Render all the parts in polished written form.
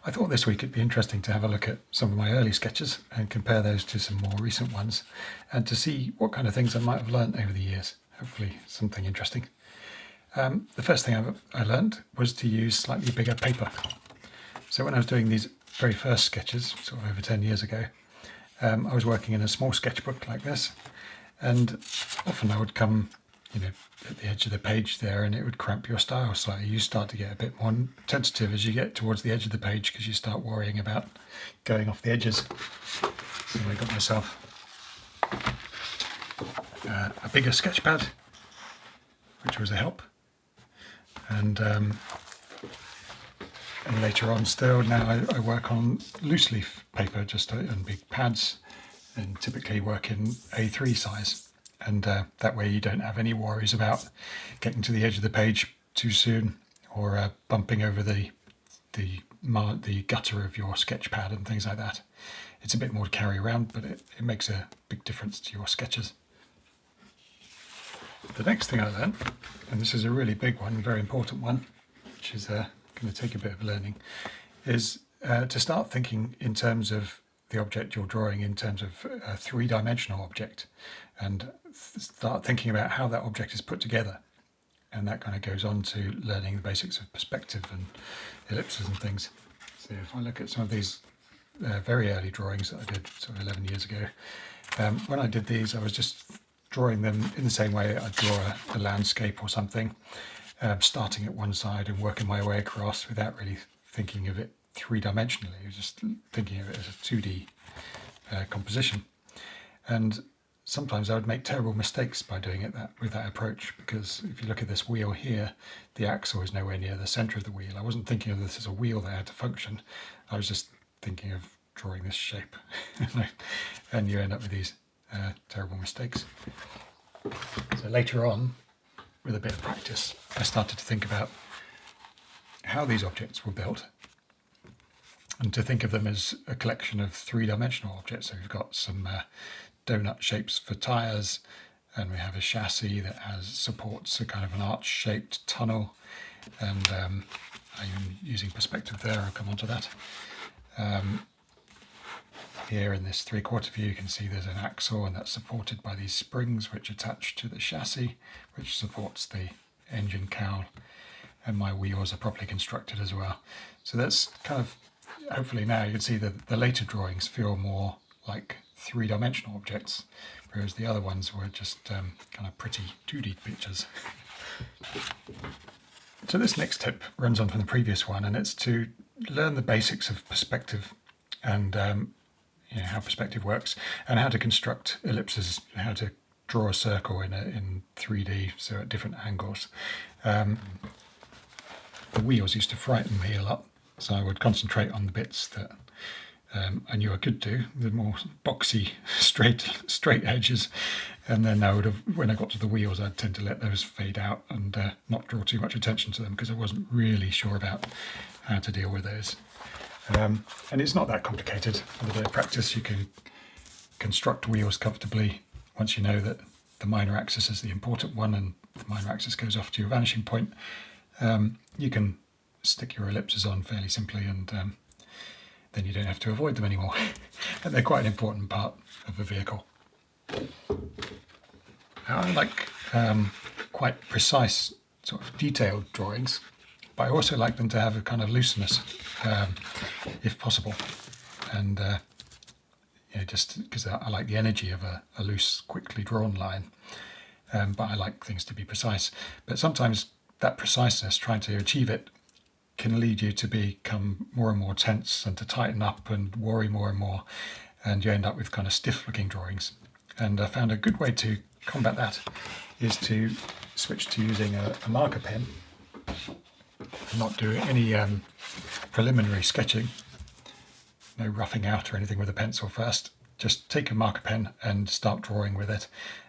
I thought this week it'd be interesting to have a look at some of my early sketches and compare those to some more recent ones, and to see what kind of things I might have learnt over the years. Hopefully something interesting. The first thing I learned was to use slightly bigger paper. So when I was doing these very first sketches, sort of over 10 years ago, I was working in a small sketchbook like this, and often I would come, at the edge of the page there, and it would cramp your style slightly. You start to get a bit more tentative as you get towards the edge of the page, because you start worrying about going off the edges. So I got myself a bigger sketch pad, which was a help, and later on still, now I work on loose leaf paper, just on big pads, and typically work in A3 size. And that way you don't have any worries about getting to the edge of the page too soon, or bumping over the gutter of your sketch pad and things like that. It's a bit more to carry around, but it makes a big difference to your sketches. The next thing I learned, and this is a really big one, very important one, which is going to take a bit of learning, is to start thinking in terms of the object you're drawing in terms of a three-dimensional object, and start thinking about how that object is put together. And that kind of goes on to learning the basics of perspective and ellipses and things. So if I look at some of these very early drawings that I did sort of 11 years ago, when I did these, I was just drawing them in the same way I'd draw a landscape or something, starting at one side and working my way across without really thinking of it three-dimensionally. I was just thinking of it as a 2D composition. And sometimes I would make terrible mistakes by doing it with that approach, because if you look at this wheel here, the axle is nowhere near the centre of the wheel. I wasn't thinking of this as a wheel that had to function. I was just thinking of drawing this shape. And you end up with these terrible mistakes. So later on, with a bit of practice, I started to think about how these objects were built, and to think of them as a collection of three-dimensional objects. So we've got some donut shapes for tyres, and we have a chassis that supports a kind of an arch-shaped tunnel, and I'm using perspective there, I'll come on to that. Here in this three-quarter view you can see there's an axle, and that's supported by these springs which attach to the chassis, which supports the engine cowl, and my wheels are properly constructed as well. So that's kind of, hopefully now you can see that the later drawings feel more like three-dimensional objects, whereas the other ones were just kind of pretty 2D pictures. So this next tip runs on from the previous one, and it's to learn the basics of perspective, and how perspective works, and how to construct ellipses, how to draw a circle in 3D, so at different angles. The wheels used to frighten me a lot, so I would concentrate on the bits that I knew I could do, the more boxy, straight edges, and then when I got to the wheels, I'd tend to let those fade out and not draw too much attention to them, because I wasn't really sure about how to deal with those. And it's not that complicated. With a bit of practice, you can construct wheels comfortably once you know that the minor axis is the important one, and the minor axis goes off to your vanishing point. You can stick your ellipses on fairly simply, and then you don't have to avoid them anymore. And they're quite an important part of the vehicle. I like quite precise, sort of detailed drawings, but I also like them to have a kind of looseness, if possible. And just because I like the energy of a loose, quickly drawn line, but I like things to be precise. But sometimes that preciseness, trying to achieve it, can lead you to become more and more tense, and to tighten up and worry more and more, and you end up with kind of stiff-looking drawings. And I found a good way to combat that is to switch to using a marker pen, and not do any preliminary sketching, no roughing out or anything with a pencil first. Just take a marker pen and start drawing with it.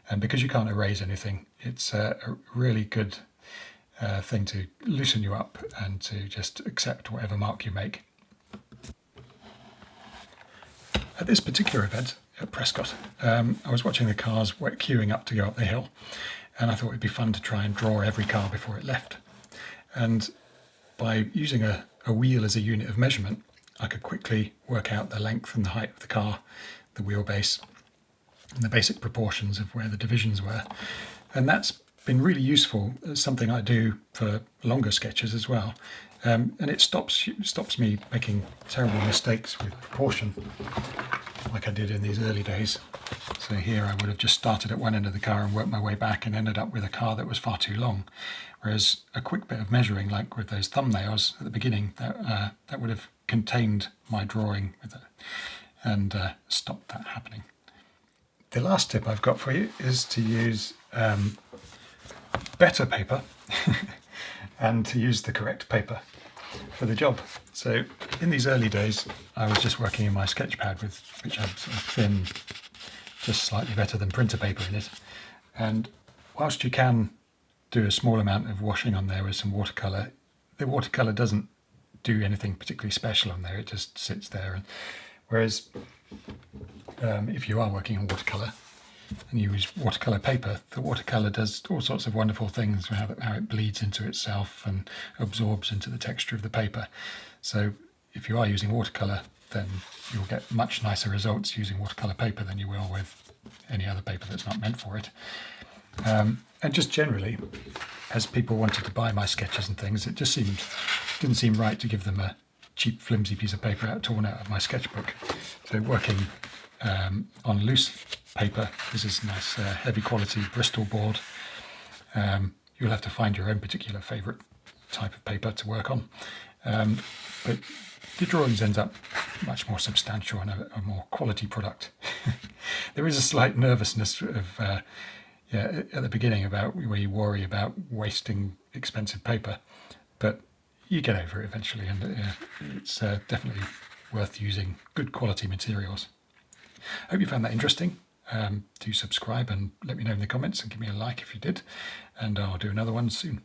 And because you can't erase anything, it's a really good thing to loosen you up and to just accept whatever mark you make. At this particular event at Prescott, I was watching the cars queuing up to go up the hill, and I thought it'd be fun to try and draw every car before it left. And by using a wheel as a unit of measurement, I could quickly work out the length and the height of the car, the wheelbase, and the basic proportions of where the divisions were. And that's been really useful. It's something I do for longer sketches as well. And it stops me making terrible mistakes with proportion, like I did in these early days. So here I would have just started at one end of the car and worked my way back and ended up with a car that was far too long. Whereas a quick bit of measuring, like with those thumbnails at the beginning, that would have contained my drawing with it and stopped that happening. The last tip I've got for you is to use better paper and to use the correct paper for the job. So in these early days, I was just working in my sketch pad, which had sort of thin, just slightly better than printer paper in it. And whilst you can do a small amount of washing on there with some watercolour, the watercolour doesn't do anything particularly special on there. It just sits there. And whereas if you are working on watercolour and you use watercolour paper, the watercolour does all sorts of wonderful things, how it bleeds into itself and absorbs into the texture of the paper. So if you are using watercolour, then you'll get much nicer results using watercolour paper than you will with any other paper that's not meant for it. And just generally, as people wanted to buy my sketches and things, it just didn't seem right to give them a cheap, flimsy piece of paper torn out of my sketchbook. So working on loose paper, this is nice, heavy quality Bristol board. You'll have to find your own particular favourite type of paper to work on. But the drawings end up much more substantial and a more quality product. There is a slight nervousness of at the beginning about where you worry about wasting expensive paper, but you get over it eventually, and it's definitely worth using good quality materials. I hope you found that interesting. Do subscribe and let me know in the comments and give me a like if you did, and I'll do another one soon.